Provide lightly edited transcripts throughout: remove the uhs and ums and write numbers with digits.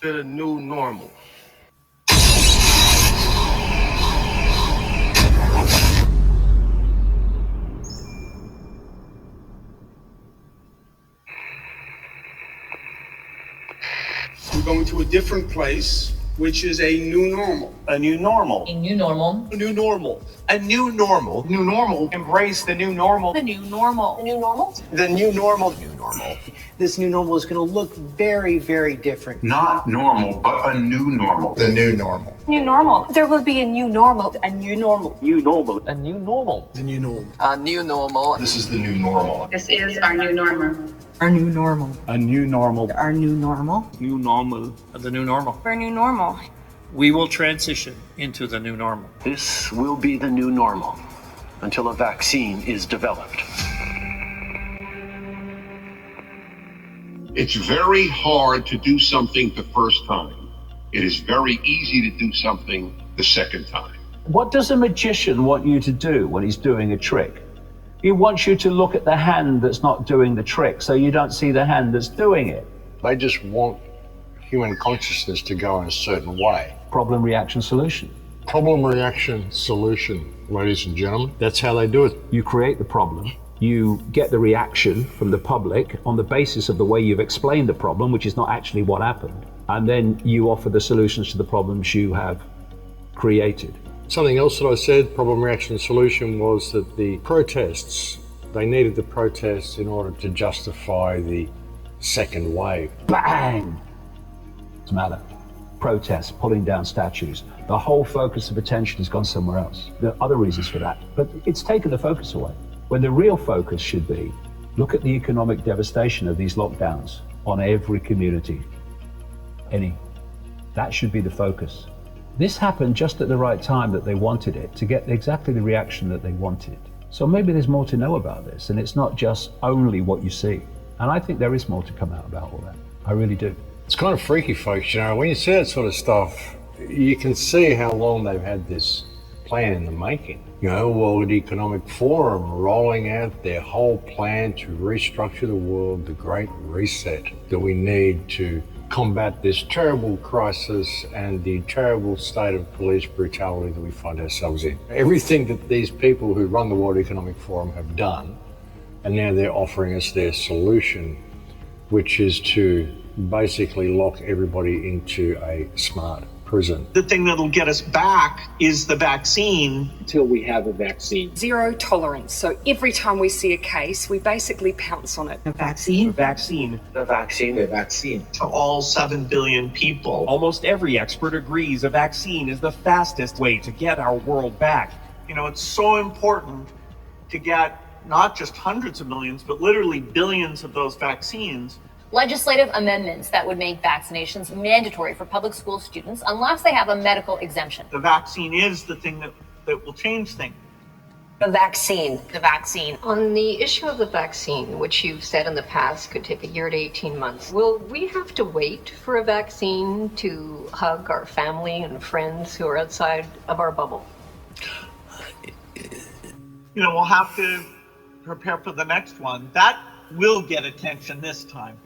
to the new normal. We're going to a different place, which is a new normal. A new normal. A new normal. A new normal. A new normal. New normal. Embrace the new normal. The new normal. The new normal? The new normal. New normal. This new normal is going to look very, very different. Not normal, but a new normal. The new normal. New normal. There will be a new normal. A new normal. New normal. A new normal. The new normal. A new normal. This is the new normal. This is our new normal. Our new normal. A new normal. Our new normal. New normal. The new normal. Our new normal. We will transition into the new normal. This will be the new normal until a vaccine is developed. It's very hard to do something the first time. It is very easy to do something the second time. What does a magician want you to do when he's doing a trick? He wants you to look at the hand that's not doing the trick, so you don't see the hand that's doing it. They just want human consciousness to go in a certain way. Problem, reaction, solution. Problem, reaction, solution, ladies and gentlemen. That's how they do it. You create the problem. You get the reaction from the public on the basis of the way you've explained the problem, which is not actually what happened. And then you offer the solutions to the problems you have created. Something else that I said, problem, reaction, solution, was that the protests, they needed the protests in order to justify the second wave. Bang! What's the matter? Protests, pulling down statues. The whole focus of attention has gone somewhere else. There are other reasons for that, but it's taken the focus away. When the real focus should be, look at the economic devastation of these lockdowns on every community. That should be the focus. This happened just at the right time that they wanted it, to get exactly the reaction that they wanted. So maybe there's more to know about this, and it's not just only what you see. And I think there is more to come out about all that. I really do. It's kind of freaky, folks. You know, when you see that sort of stuff, you can see how long they've had this plan in the making. You know, World Economic Forum rolling out their whole plan to restructure the world, the Great Reset that we need to combat this terrible crisis and the terrible state of police brutality that we find ourselves in. Everything that these people who run the World Economic Forum have done, and now they're offering us their solution, which is to basically lock everybody into a smart prison. The thing that'll get us back is the vaccine. Until we have a vaccine. Zero tolerance. So every time we see a case, we basically pounce on it. The vaccine? The vaccine. The vaccine. The vaccine. To all 7 billion people. Almost every expert agrees a vaccine is the fastest way to get our world back. You know, it's so important to get not just hundreds of millions, but literally billions of those vaccines. Legislative amendments that would make vaccinations mandatory for public school students unless they have a medical exemption. The vaccine is the thing that will change things. The vaccine. The vaccine. On the issue of the vaccine, which you've said in the past could take a year to 18 months, will we have to wait for a vaccine to hug our family and friends who are outside of our bubble? You know, we'll have to prepare for the next one. That will get attention this time.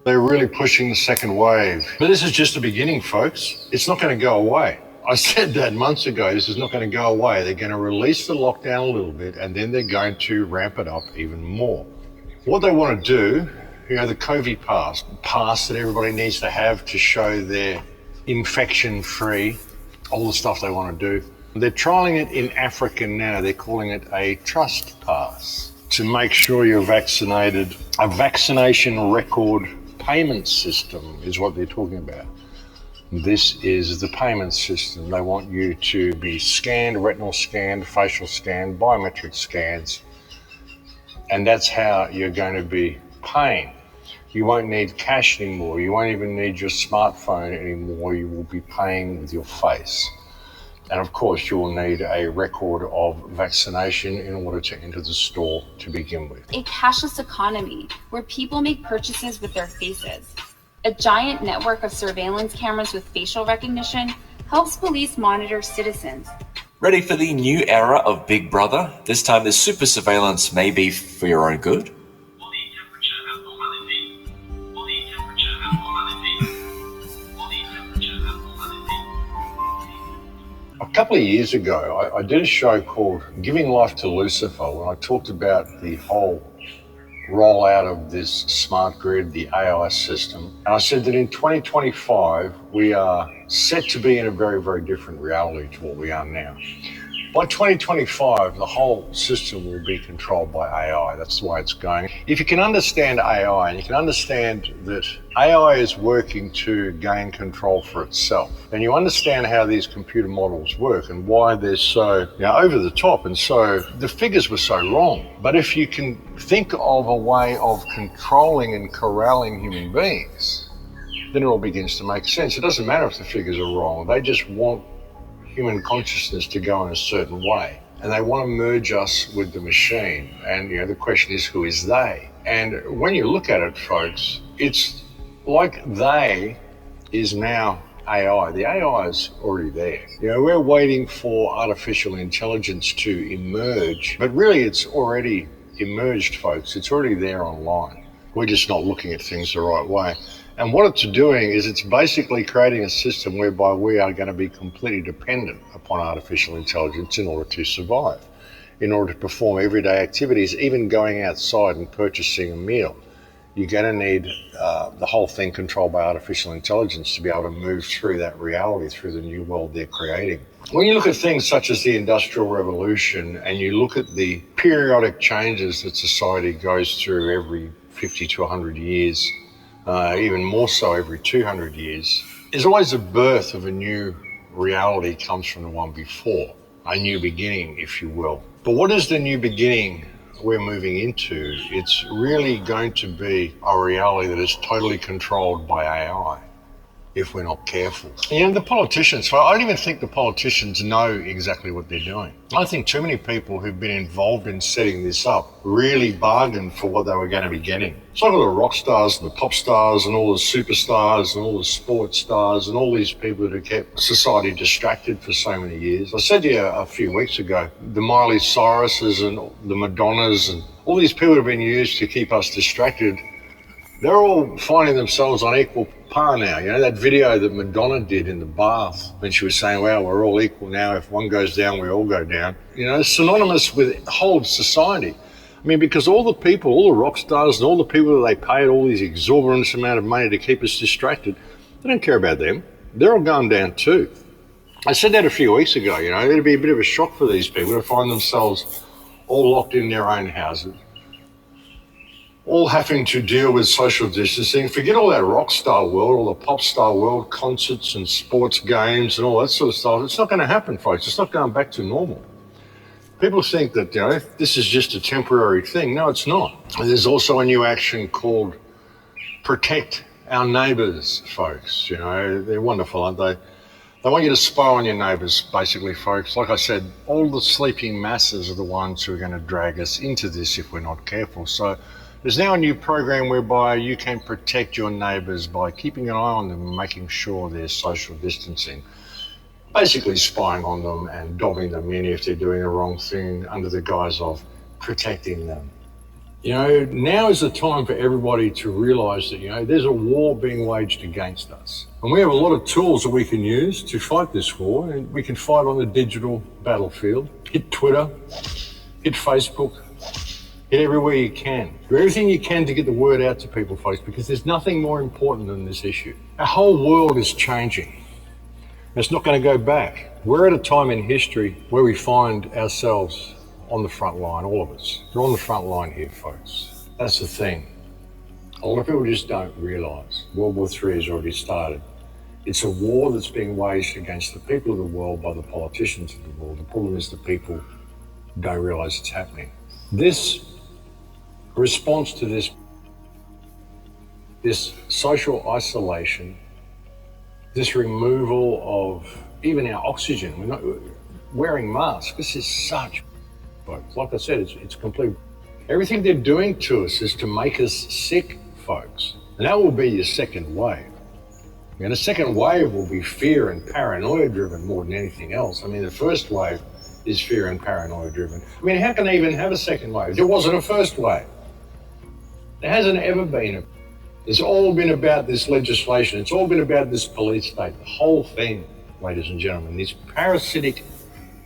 They're really pushing the second wave. But this is just the beginning, folks. It's not going to go away. I said that months ago. This is not going to go away. They're going to release the lockdown a little bit, and then they're going to ramp it up even more. What they want to do, you know, the COVID pass that everybody needs to have to show they're infection-free, all the stuff they want to do. They're trialing it in Africa now. They're calling it a trust pass to make sure you're vaccinated. A vaccination record payment system is what they're talking about. This is the payment system. They want you to be scanned, retinal scanned, facial scanned, biometric scans, and that's how you're going to be paying. You won't need cash anymore. You won't even need your smartphone anymore. You will be paying with your face. And of course, you will need a record of vaccination in order to enter the store to begin with. A cashless economy where people make purchases with their faces. A giant network of surveillance cameras with facial recognition helps police monitor citizens. Ready for the new era of Big Brother? This time the super surveillance may be for your own good. A couple of years ago, I did a show called Giving Life to Lucifer, when I talked about the whole rollout of this smart grid, the AI system. And I said that in 2025, we are set to be in a very, very different reality to what we are now. By 2025, the whole system will be controlled by AI. That's the way it's going. If you can understand AI, and you can understand that AI is working to gain control for itself, then you understand how these computer models work and why they're so over the top, and so the figures were so wrong. But if you can think of a way of controlling and corralling human beings, then it all begins to make sense. It doesn't matter if the figures are wrong. They just want human consciousness to go in a certain way, and they want to merge us with the machine. And the question is, who is they? And when you look at it, folks, it's like they is now AI. The AI is already there. We're waiting for artificial intelligence to emerge, but really it's already emerged, folks. It's already there online. We're just not looking at things the right way. And what it's doing is it's basically creating a system whereby we are going to be completely dependent upon artificial intelligence in order to survive, in order to perform everyday activities, even going outside and purchasing a meal. You're going to need the whole thing controlled by artificial intelligence to be able to move through that reality, through the new world they're creating. When you look at things such as the Industrial Revolution, and you look at the periodic changes that society goes through every 50 to 100 years, even more so every 200 years, there's always a birth of a new reality comes from the one before, a new beginning, if you will. But what is the new beginning we're moving into? It's really going to be a reality that is totally controlled by AI, if we're not careful. The politicians, I don't even think the politicians know exactly what they're doing. I think too many people who've been involved in setting this up really bargained for what they were going to be getting. It's like all the rock stars and the pop stars and all the superstars and all the sports stars and all these people that have kept society distracted for so many years. I said to you a few weeks ago, the Miley Cyruses and the Madonnas and all these people have been used to keep us distracted. They're all finding themselves on equal par now. That video that Madonna did in the bath when she was saying, well, we're all equal now. If one goes down, we all go down. It's synonymous with whole of society. Because all the people, all the rock stars and all the people that they paid all these exorbitant amount of money to keep us distracted, they don't care about them. They're all going down too. I said that a few weeks ago, it'd be a bit of a shock for these people to find themselves all locked in their own houses, all having to deal with social distancing. Forget all that rock star world, all the pop star world, concerts and sports games and all that sort of stuff. It's not going to happen, folks. It's not going back to normal. People think that, this is just a temporary thing. No, it's not. And there's also a new action called Protect Our Neighbours, folks. They're wonderful, aren't they? They want you to spy on your neighbours, basically, folks. Like I said, all the sleeping masses are the ones who are going to drag us into this if we're not careful. So there's now a new program whereby you can protect your neighbours by keeping an eye on them and making sure they're social distancing. Basically spying on them and dobbing them in if they're doing the wrong thing under the guise of protecting them. Now is the time for everybody to realise that, there's a war being waged against us. And we have a lot of tools that we can use to fight this war. And we can fight on the digital battlefield. Hit Twitter, hit Facebook, hit everywhere you can. Do everything you can to get the word out to people, folks, because there's nothing more important than this issue. Our whole world is changing. It's not going to go back. We're at a time in history where we find ourselves on the front line, all of us. We're on the front line here, folks. That's the thing. A lot of people just don't realise World War III has already started. It's a war that's being waged against the people of the world by the politicians of the world. The problem is the people don't realise it's happening. This response to this social isolation, this removal of even our oxygen, we're not wearing masks. This is such, folks. Like I said, it's complete. Everything they're doing to us is to make us sick, folks. And that will be your second wave. And the second wave will be fear and paranoia driven more than anything else. The first wave is fear and paranoia driven. How can they even have a second wave? There wasn't a first wave. There hasn't ever been. It's all been about this legislation. It's all been about this police state. The whole thing ladies and gentlemen. These parasitic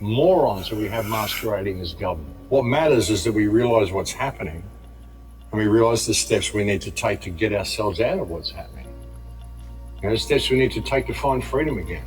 morons that we have masquerading as government. What matters is that we realize what's happening and we realize the steps we need to take to get ourselves out of what's happening. The steps we need to take to find freedom again.